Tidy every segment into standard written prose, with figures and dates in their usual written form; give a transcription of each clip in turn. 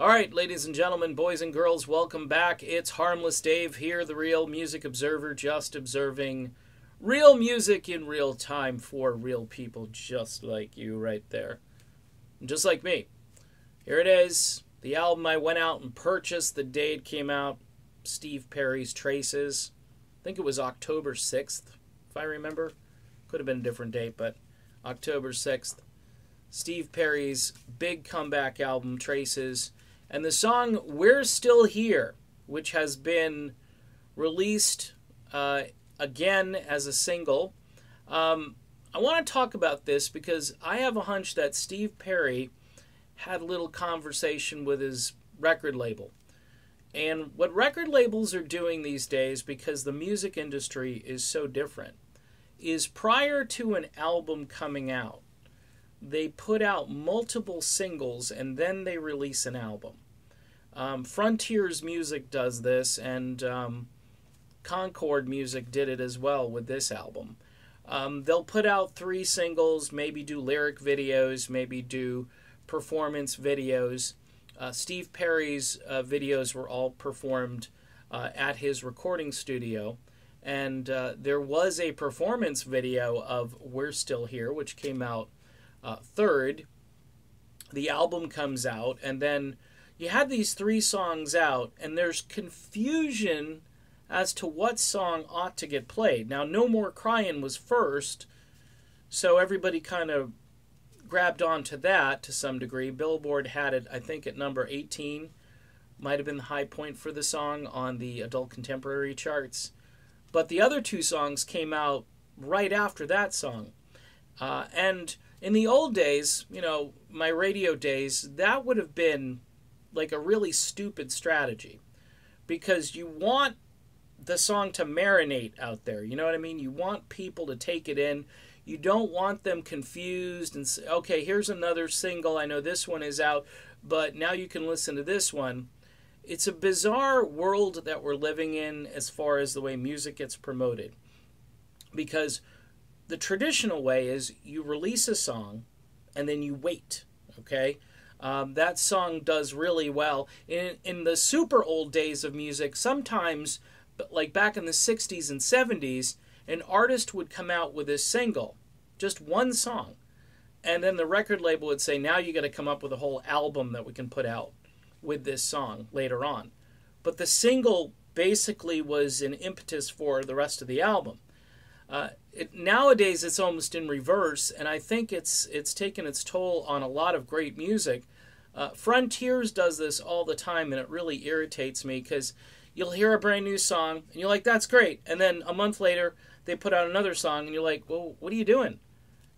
All right, ladies and gentlemen, boys and girls, welcome back. It's Harmless Dave here, the real music observer, just observing real music in real time for real people just like you right there. And just like me. Here it is, the album I went out and purchased the day it came out, Steve Perry's Traces. I think it was October 6th, if I remember. Could have been a different date, but October 6th. Steve Perry's big comeback album, Traces. And the song We're Still Here, which has been released again as a single. I want to talk about this because I have a hunch that Steve Perry had a little conversation with his record label. And what record labels are doing these days, because the music industry is so different, is prior to an album coming out, they put out multiple singles and then they release an album. Frontiers Music does this, and Concord Music did it as well with this album. They'll put out 3 singles, maybe do lyric videos, maybe do performance videos. Steve Perry's videos were all performed at his recording studio, and there was a performance video of We're Still Here, which came out 3rd. The album comes out, and then you had these 3 songs out, and there's confusion as to what song ought to get played. Now, No More Crying was first, so everybody kind of grabbed onto that to some degree. Billboard had it, I think, at number 18. Might have been the high point for the song on the adult contemporary charts. But the other 2 songs came out right after that song. And in the old days, you know, my radio days, that would have been like a really stupid strategy, because you want the song to marinate out there. You know what I mean? You want people to take it in. You don't want them confused and say, okay, here's another single. I know this one is out, but now you can listen to this one. It's a bizarre world that we're living in as far as the way music gets promoted, because the traditional way is you release a song and then you wait, okay? That song does really well. In the super old days of music, sometimes, like back in the 60s and 70s, an artist would come out with a single, just one song, and then the record label would say, now you got to come up with a whole album that we can put out with this song later on. But the single basically was an impetus for the rest of the album. Nowadays, it's almost in reverse, and I think it's taken its toll on a lot of great music. Frontiers does this all the time, and it really irritates me, because you'll hear a brand new song, and you're like, that's great. And then a month later, they put out another song, and you're like, well, what are you doing?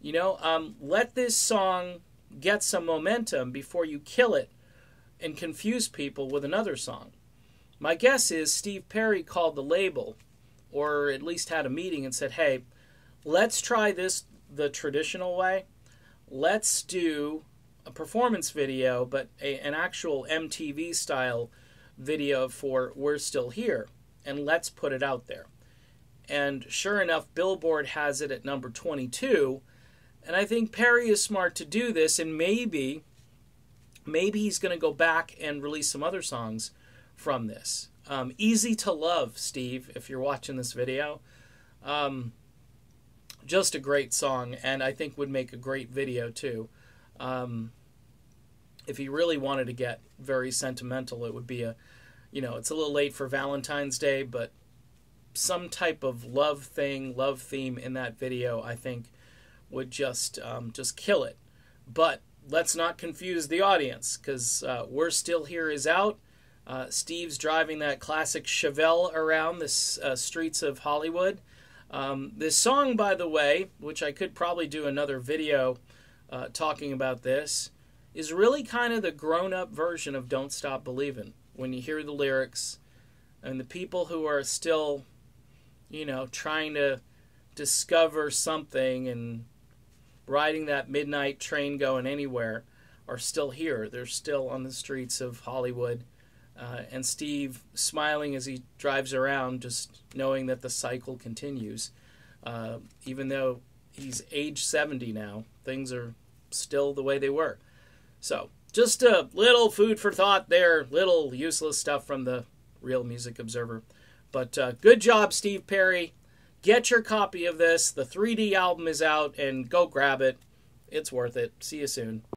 You know, let this song get some momentum before you kill it and confuse people with another song. My guess is Steve Perry called the label, or at least had a meeting and said, hey, let's try this the traditional way. Let's do a performance video, but an actual MTV Style video for We're Still Here, and let's put it out there. And sure enough, Billboard has it at number 22, and I think Perry is smart to do this, and maybe he's going to go back and release some other songs from this. Easy to Love, Steve, if you're watching this video. Just a great song, and I think would make a great video too. If he really wanted to get very sentimental, it would be it's a little late for Valentine's Day, but some type of love theme in that video, I think, would just kill it. But let's not confuse the audience, because We're Still Here is out. Steve's driving that classic Chevelle around the streets of Hollywood. This song, by the way, which I could probably do another video talking about this, is really kind of the grown-up version of Don't Stop Believin'. When you hear the lyrics, and the people who are still, trying to discover something and riding that midnight train going anywhere are still here. They're still on the streets of Hollywood. And Steve smiling as he drives around, just knowing that the cycle continues. Even though he's age 70 now, things are still the way they were. So, just a little food for thought there, little useless stuff from the Real Music Observer. But good job, Steve Perry. Get your copy of this. The 3D album is out, and go grab it. It's worth it. See you soon.